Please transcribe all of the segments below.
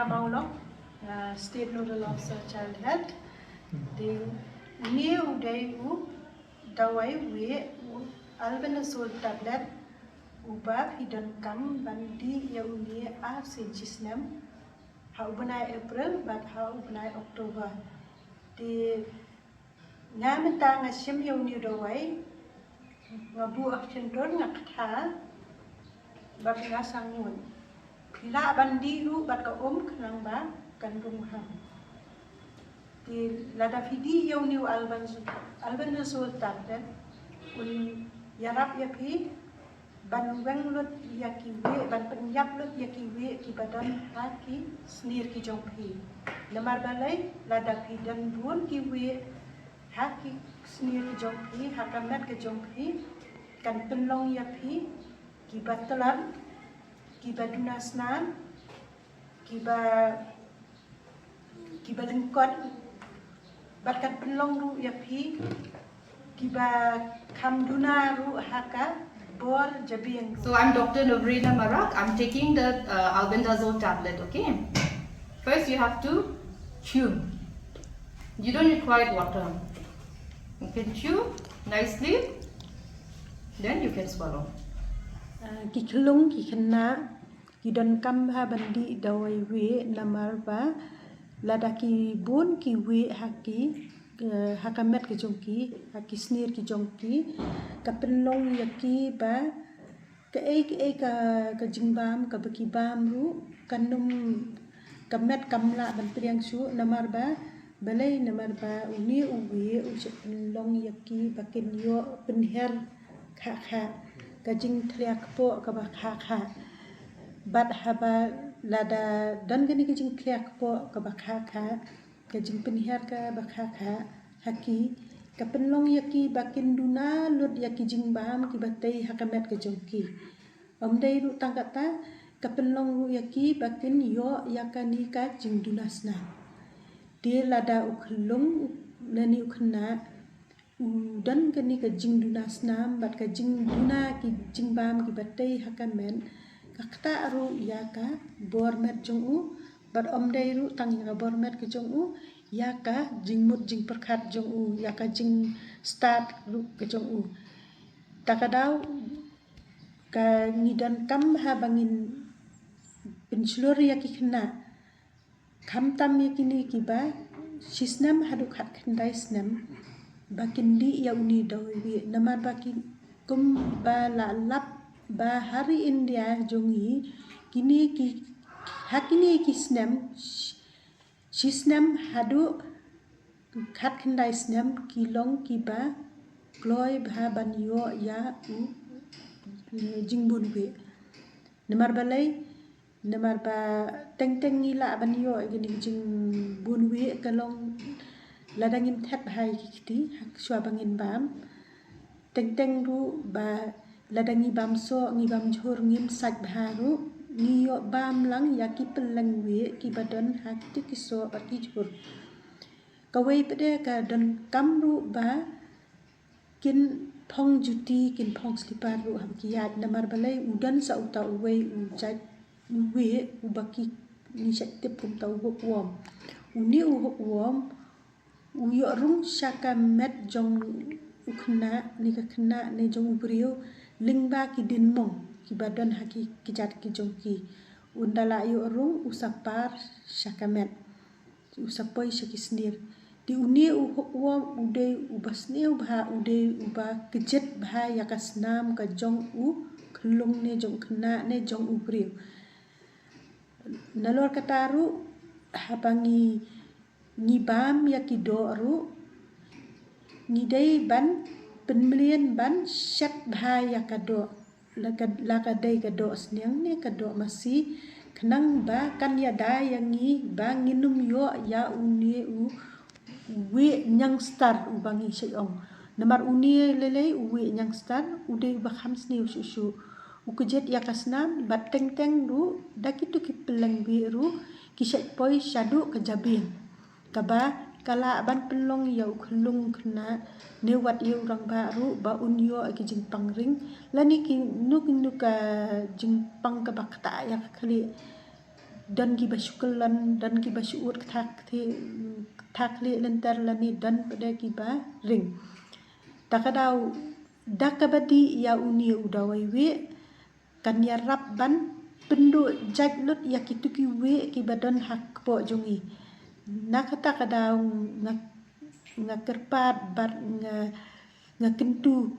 Maulong, State Nodal Officer Child Health. They knew they would dawai we albendazole tablet ubah hidden kam bandi ya uni a senjisnem ha ubnai April but ha ubnai October. Di ngamentang asyam ya uni dawai ngabu afcendor ngakha bab ngasangun. Bila bandi ru bat ka kenang ba kandung ham. Di lada fidi ya uni albendazole tablet un yarap ya pi ban weng lut yakiwe ban penyap lut yakiwe ki badan haki snir ki jong pi lemar balai lada pi dan bun kiwe haki snir ki jong pi hakamet ki jong pi kan penlong ya pi ki batalan ki baduna snan ki balengkot batkan penlong ru ya pi ki ba kamduna ru haka. So I'm Dr. Novrina Marak. I'm taking the albendazole tablet, okay? First you have to chew. You don't require water. You can chew nicely, then you can swallow. Ki kelung ki kena ki don kam ha bandi dawai we namar ba ladaki bun ki we haki hakamet ke jongki haki snir ki jongki kapenlong yaki ba ka jingbam ka baki bam ru kanum kamet kamla ban priang su namar ba balai namar ba uni uwi penlong yaki bakin yo penher kha ka jing thliak po ka ba kha bat haba lada dan gani ka jing thliak po ka ba kha ka jing penher ka ba kha haki ka penlong yaki bakin duna lut yaki jingbam ki batai hakamet ka jongki omdai ru tangkata ka penlong ru yaki bakin yo yakani ka jing duna sna dia lada ukhlung nani ukhna dan kani ka jing duna sna bat ka jing duna ki jingbam ki batai hakamen ka kta ru yaka bormet jongu bat omdai ru tang ya bormet ke jongu yaka jingmut jing perkhat jongu yaka jing start ru ke jongu takadau ka ngidan kam ha bangin penslur yaki kena kam tam yakini kiba sisnam hadu khat khandai snam bakin di ya uni dawi namar bakin kum ba la lap ba hari India jongi kini ki hakini ki snam hadu khat khandai snam kilong kiba kloi bha banyo ya jingbun we namar balai namar ba teng ngila banyo gini jingbun we kalong ladangin thet bhai kiti hak swa bangin bam teng ru ba ladangi bam so ngi bam jhur ngim saj bharu ngiyo bam lang yaki peleng we ki badan hati kiso baki jhur kawai pede ka dan kamru ba kin phong juti kin phong slipar ru ham ki yad namar balai udan sa uta we ujat we ubaki ni shatip kum tau wom uni wom uyo rung shaka met jong ukhna ni ka khna ne jong brio lingba ki din mong ki badan haki kijat ki jongki undala yo rung usapar shakamet usapoi shakisnir di uni uwa ude ubasne ubha ude uba kejet bha yakasnam ka jong khlung ne jong khna ne jong ubri nalor kataru habangi ngibam yakido ru ngidai ban penmelian ban shat bha yakado laka dai kado sniang ne kado masih kenang ba kan ya da yang ngi ba nginum yo ya uni we nyang star ubangi syong namar uni lele we nyang star ude ba khams ni usu ukejet ya kasnam bat teng ru dakitu ki peleng biru kisat poi syadu kejabin kaba kala ban pelong ya ukhlung kena newat yu rang baru ba unyo ki jingpang ring lani ki nuk ka jingpang ka bakta ya khali dan ki basukulan dan ki basuut thak le lentar lani dan pada ki ba ring takadau dakabadi ya uni udawai we kan ya rap ban pendu jajlut ya kituki we ki badan hak po jongi nakata kadau ngakerpat bar ngakentu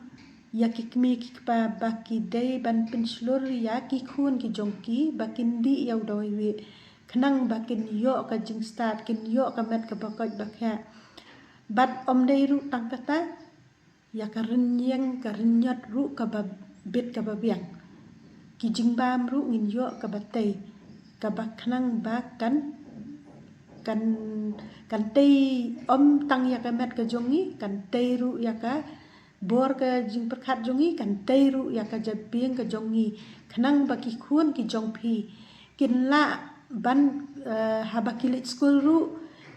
ya kikmi kikpa baki day ban penslur ya kikun ki jongki bakindi ya udawai we kenang bakin yo ka jing start kin yo ka met ka bakoj bakha bat om day ru tangkata ya ka renyat ru ka ba bet ka babiang ki jing bam ru ngin yo ka batay ka baknang bakan kan tei om tang ya ka met ka jongi kan tei ru ya ka bor ka jing perkhat jongi kan tei ru ya ka jabieng ka jongi kenang baki khun ki jongpi kin la ban habakilit school ru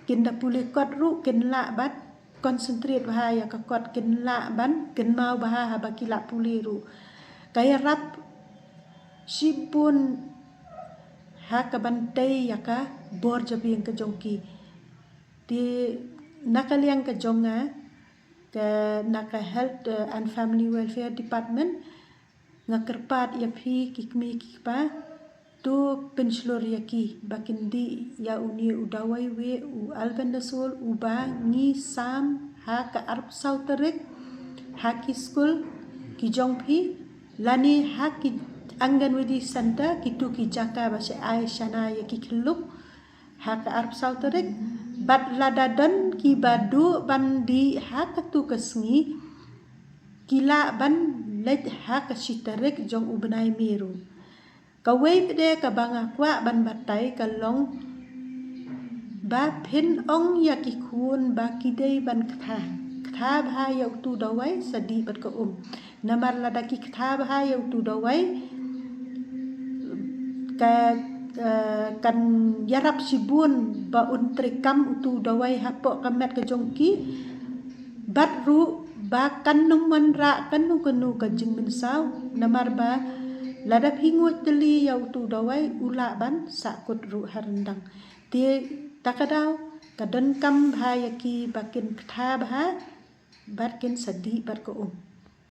kin da puli kot ru kin la bat concentrate bah ya ka kot kin la ban kin mau bah habakila puli ru kaya rap sibun ha ka bantay ya ka bor jabieng ka jongki di nakaliang ka jonga ke naka health and family welfare department ngakerpat ya phi kikmi kikpa tu penslur yaki bakindi ya uni udawai we u albendasol uba ngi sam ha ka arp sauterik ha ki school ki jongphi lani ha ki Anganwadi Center kitu ki jaka base Aisyana ya ki keluk ha ka arp sauterik bat ladadan ki badu bandi ha ka tu kesngi kila ban lej ha ka sitarik jong ubnai meru kawai pede ka banga kwa ban batai ka long ba pin ong ya ki khun ba kidei ban kha bha ya tu dawai sadi bat ka namar ladaki kha bha ya tu dawai kan yarap sibun ba untrikam utu dawai hapo kamet ke jongki bat ru ba kanung manra kanung kanu ka jing mensau namar ba ladap hingut teli ya utu dawai ula ban sakut ru harendang ti takadau kadan kam bha yaki bakin kha bha bat kin sadi bat ko